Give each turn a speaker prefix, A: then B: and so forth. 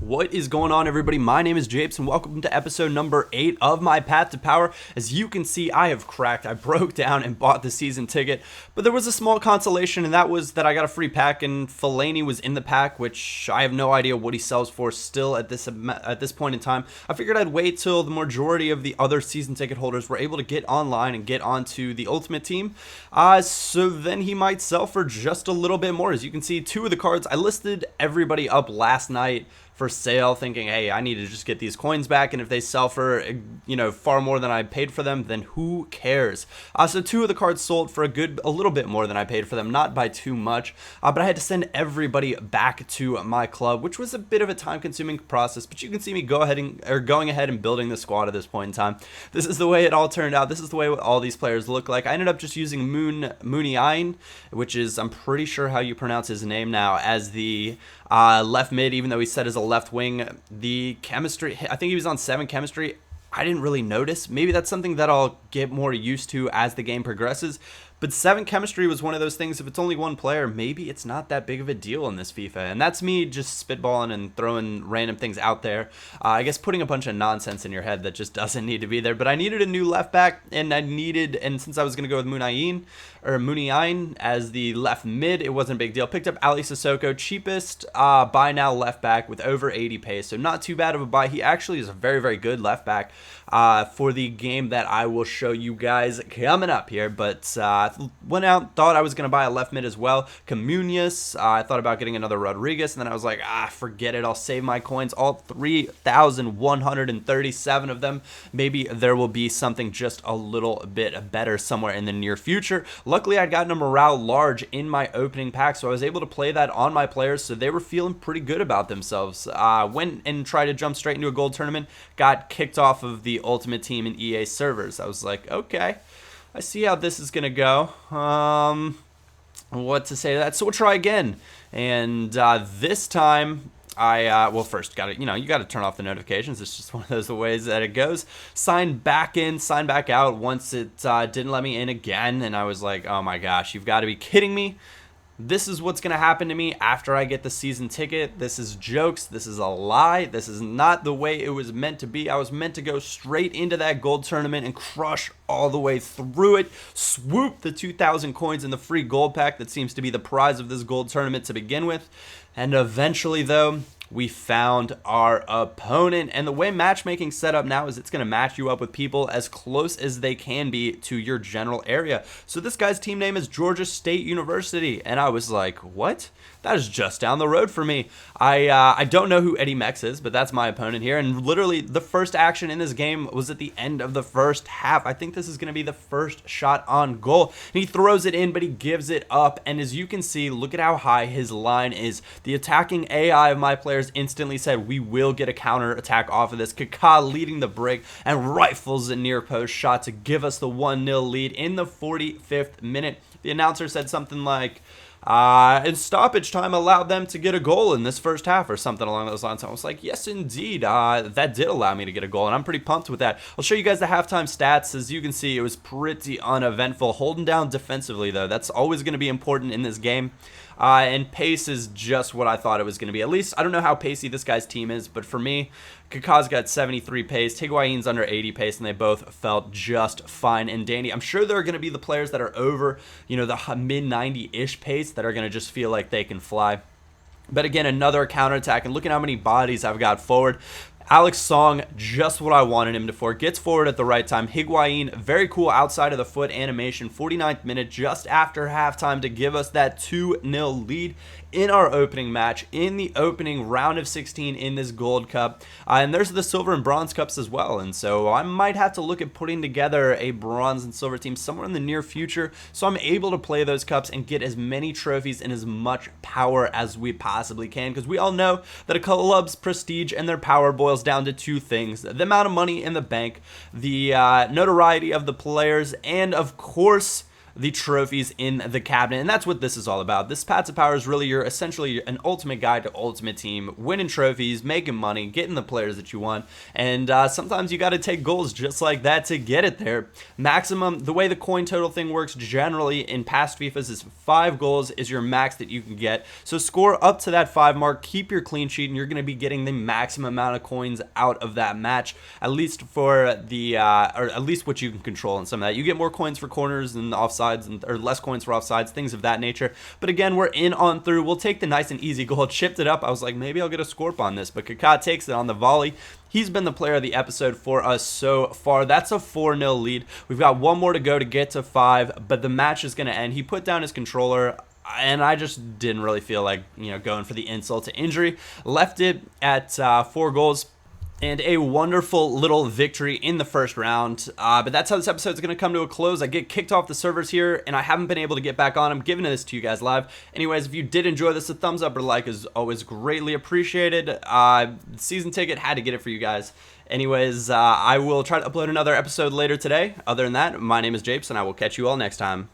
A: What is going on, everybody? My name is Japes, and welcome to episode number 8 of my Path to Power. As you can see, I broke down and bought the season ticket, but there was a small consolation, and that was that I got a free pack, and Fellaini was in the pack, which I have no idea what he sells for still at this point in time. I figured I'd wait till the majority of the other season ticket holders were able to get online and get onto the Ultimate Team, so then he might sell for just a little bit more. As you can see, 2 of the cards, I listed everybody up last night for sale, thinking, hey, I need to just get these coins back, and if they sell for, far more than I paid for them, then who cares? So 2 of the cards sold for a little bit more than I paid for them, not by too much, but I had to send everybody back to my club, which was a bit of a time-consuming process, but you can see me going ahead and building the squad at this point in time. This is the way it all turned out. This is the way all these players look like. I ended up just using Mooney, which is, I'm pretty sure how you pronounce his name now, as the left mid, even though he said as a left wing. The chemistry, I think he was on 7 chemistry. I didn't really notice. Maybe that's something that I'll get more used to as the game progresses. But 7 chemistry was one of those things, if it's only one player, maybe it's not that big of a deal in this FIFA. And that's me just spitballing and throwing random things out there. I guess putting a bunch of nonsense in your head that just doesn't need to be there. But I needed a new left back, and since I was going to go with Mooney as the left mid, it wasn't a big deal. Picked up Ali Sissoko, cheapest buy now left back with over 80 pace. So not too bad of a buy. He actually is a very, very good left back for the game that I will show you guys coming up here. But went out, thought I was going to buy a left mid as well. Comunius, I thought about getting another Rodriguez, and then I was like, forget it. I'll save my coins, all 3,137 of them. Maybe there will be something just a little bit better somewhere in the near future. Luckily, I'd gotten a morale large in my opening pack, so I was able to play that on my players, so they were feeling pretty good about themselves. Went and tried to jump straight into a gold tournament, got kicked off of the Ultimate Team in EA servers. I was like, okay, I see how this is going to go. What to say to that? So we'll try again. And this time, first, you got to turn off the notifications. It's just one of those ways that it goes. Sign back in, sign back out once it didn't let me in again. And I was like, oh my gosh, you've got to be kidding me. This is what's going to happen to me after I get the season ticket. This is jokes. This is a lie. This is not the way it was meant to be. I was meant to go straight into that gold tournament and crush all the way through it. Swoop the 2,000 coins in the free gold pack that seems to be the prize of this gold tournament to begin with. And eventually, though, we found our opponent. And the way matchmaking set up now is it's going to match you up with people as close as they can be to your general area. So this guy's team name is Georgia State University, and I was like, what? That is just down the road for me. I don't know who Eddie Mex is, but that's my opponent here. And literally the first action in this game was at the end of the first half. I think this is going to be the first shot on goal. And he throws it in, but he gives it up. And as you can see, look at how high his line is. The attacking AI of my players instantly said, we will get a counter attack off of this. Kaká leading the break and rifles a near post shot to give us the 1-0 lead in the 45th minute. The announcer said something like, in stoppage time allowed them to get a goal in this first half or something along those lines. I was like, yes, indeed. That did allow me to get a goal, and I'm pretty pumped with that. I'll show you guys the halftime stats. As you can see, it was pretty uneventful. Holding down defensively, though, that's always going to be important in this game. And pace is just what I thought it was going to be. At least, I don't know how pacey this guy's team is, but for me, Kaká's got 73 pace, Higuain's under 80 pace, and they both felt just fine and dandy. I'm sure there are going to be the players that are over, the mid-90-ish pace that are going to just feel like they can fly. But again, another counterattack, and look at how many bodies I've got forward. Alex Song, just what I wanted him to for. Gets forward at the right time. Higuain, very cool outside of the foot animation. 49th minute, just after halftime to give us that 2-0 lead in our opening match, in the opening round of 16 in this Gold Cup. And there's the Silver and Bronze Cups as well. And so I might have to look at putting together a Bronze and Silver team somewhere in the near future so I'm able to play those cups and get as many trophies and as much power as we possibly can. Because we all know that a club's prestige and their power boils down to 2 things: the amount of money in the bank, the notoriety of the players, and of course the trophies in the cabinet. And that's what this is all about. This Pats of Power is really your essentially an ultimate guide to Ultimate Team, winning trophies, making money, getting the players that you want. And sometimes you got to take goals just like that to get it there. Maximum, the way the coin total thing works generally in past FIFAs is 5 goals is your max that you can get. So score up to that 5 mark, keep your clean sheet, and you're going to be getting the maximum amount of coins out of that match, at least for the, or at least what you can control in some of that. You get more coins for corners and offsides, or less coins for offsides, things of that nature. But again, we're in on through. We'll take the nice and easy goal, chipped it up. I was like, maybe I'll get a scorp on this, but Kaká takes it on the volley. He's been the player of the episode for us so far. That's a 4-0 lead. We've got one more to go to get to 5, but the match is going to end. He put down his controller, and I just didn't really feel like, going for the insult to injury. Left it at 4 goals. And a wonderful little victory in the first round. But that's how this episode is going to come to a close. I get kicked off the servers here, and I haven't been able to get back on. I'm giving this to you guys live. Anyways, if you did enjoy this, a thumbs up or like is always greatly appreciated. Season ticket, had to get it for you guys. Anyways, I will try to upload another episode later today. Other than that, my name is Japes, and I will catch you all next time.